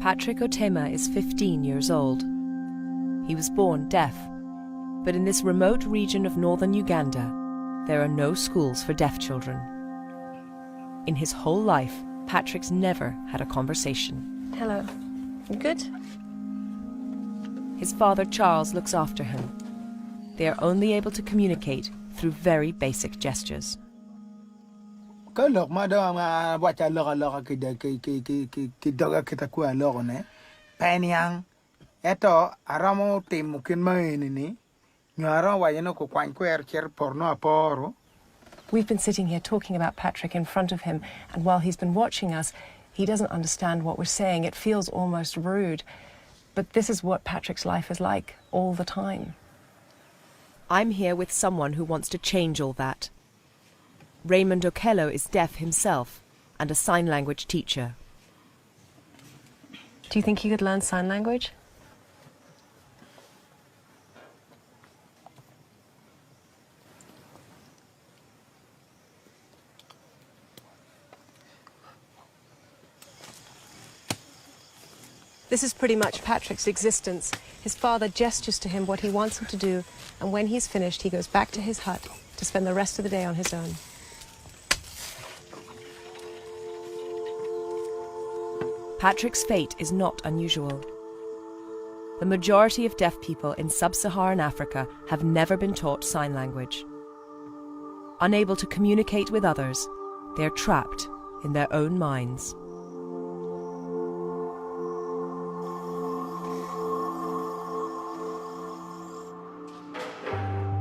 Patrick Otema is 15 years old. He was born deaf, but in this remote region of northern Uganda, there are no schools for deaf children. In his whole life, Patrick's never had a conversation. Hello. You good? His father Charles looks after him. They are only able to communicate through very basic gestures. We've been sitting here talking about Patrick in front of him, and while he's been watching us, he doesn't understand what we're saying. It feels almost rude. But this is what Patrick's life is like all the time. I'm here with someone who wants to change all that. Raymond Okkelo is deaf himself and a sign language teacher. Do you think you could learn sign language? This is pretty much Patrick's existence. His father gestures to him what he wants him to do, and when he's finished, he goes back to his hut to spend the rest of the day on his own. Patrick's fate is not unusual. The majority of deaf people in sub-Saharan Africa have never been taught sign language. Unable to communicate with others, they are trapped in their own minds.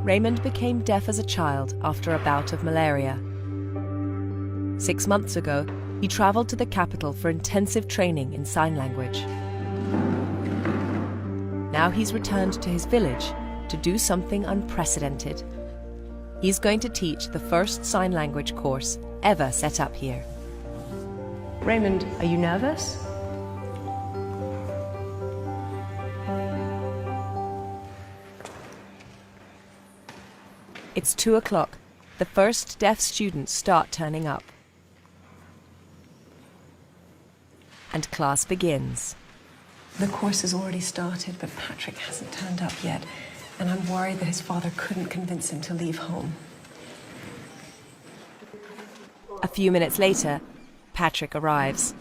Raymond became deaf as a child after a bout of malaria. 6 months ago, he travelled to the capital for intensive training in sign language. Now he's returned to his village to do something unprecedented. He's going to teach the first sign language course ever set up here. Raymond, are you nervous? It's 2 o'clock. The first deaf students start turning up. And class begins. The course has already started, but Patrick hasn't turned up yet, and I'm worried that his father couldn't convince him to leave home. A few minutes later, Patrick arrives.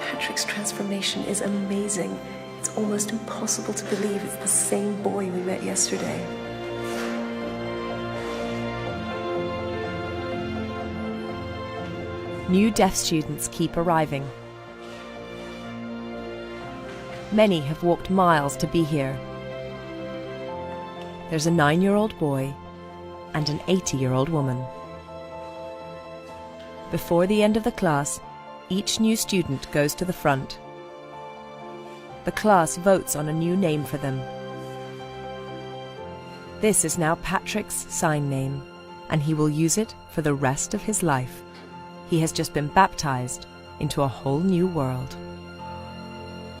Patrick's transformation is amazing. It's almost impossible to believe it's the same boy we met yesterday. New deaf students keep arriving. Many have walked miles to be here. There's a 9-year-old boy and an 80-year-old woman. Before the end of the class, each new student goes to the front. The class votes on a new name for them. This is now Patrick's sign name, and he will use it for the rest of his life. He has just been baptized into a whole new world.